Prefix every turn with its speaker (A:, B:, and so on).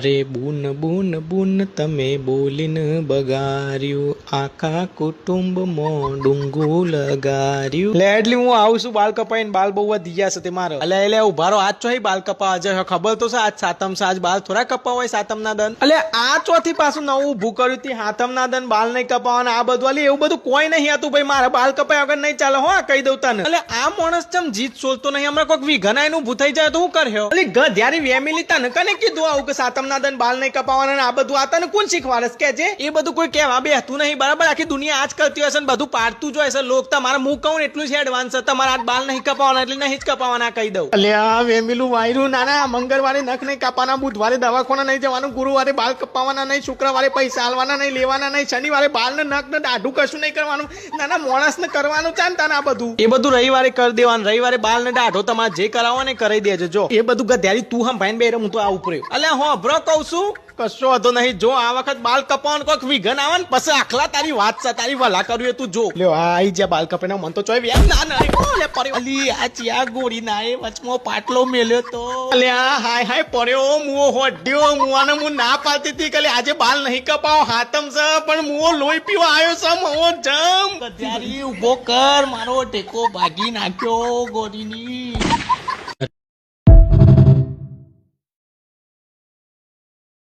A: અરે બૂન બૂન બૂન તમે બોલીને બગાડ્યું આખા કુટુંબમાં ડુંગું લગાડ્યું. લે એટલી હું આવું છું બાલ કપાઈને બાલ બહુ વધી ગયા છે તે મારો. અલે એટલે ઉભારો આજ ચોથી બાલ કપાવા છે ખબર તો છે આજ સાતમ છે આજ બાલ થોડા કપાવા હોય સાતમના દન. અલે આ ચોથી પાછું નવું ઊભું કર્યું તી હાથમના દન બાલ નહીં કપાવાના આ બધું. અલી એવું બધું કોઈ નહીં હતું ભાઈ મારા બાલ કપાય વગર નહીં ચાલે હો કહી દઉં તને. એટલે આ માણસ ચમ જીત સોચતો નહીં હમણાં કોઈક વિઘનાય નું ઊભું થઈ જાય તો હું કર્યો. અલી ગધ્યારી વેમિલી તને કને કીધું આવું કે સાતમ દન બાલ નહીં કપાવાના આ બધું આ તને કોણ શીખવાડે કે છે એ બધું કોઈ કહેવા બેહતું નહીં બરાબર. આખી દુનિયા આજ કરતી હશે ને બધું પાડતું જ હોય છે લોક. તમારે હું કહું એટલું છે એડવાન્સ તમારે આ બાલ નહીં કપાવાના એટલે નહીં જ કપાવાના કહી દઉં. અલ્યા વેમિલું વાયરું નાના મંગળવારે નખ નહીં કાપવાના, બુધવારે દવાખાના નહીં જવાનું, ગુરુવારે બાલ કપાવાના નહીં, શુક્રવારે પૈસા આલવાના નહીં, લેવાના નહીં, શનિવારે બાલ ને નખ ને દાઢું કશું નહીં કરવાનું. નાના માણસ ને કરવાનું છે ને તને આ બધું એ બધું રવિવારે કરી દેવાનું. રવિવારે બાલ ને દાઢો તમારે જે કરાવો ને કરી દેજો. જો એ બધું ગધ્યારી તું હમ ભાઈ બે હું તો આવું પડ્યો. અલ્યા હો બ્રો કહું છું કશો હતો નહીં. જો આ વખત બાલ કપાવાનું કોઈક વિઘન આવે ને પછી આખલા તારી વાત છે તારી ભલા કર્યું એ તું જો. લ્યો આ આઈ જ્યાં બાલ કપાઈને મન તો ચોય વ્યાજ ના ના ઓલે પડ્યો. અલી આ ચિયા ગોળી ના એ વચમાં પાટલો મેલ્યો તો અલ્યા હાય હાય પડ્યો મુઓ હોડ્યો. મુઆને હું ના પાડતી હતી કે આજે બાલ નહીં કપાવો હાતમ છે પણ મુઓ લોહી પીવા આવ્યો છે. મો જમ ગધ્યારી ઉભો કર મારો ટેકો ભાગી નાખ્યો ગોરીની.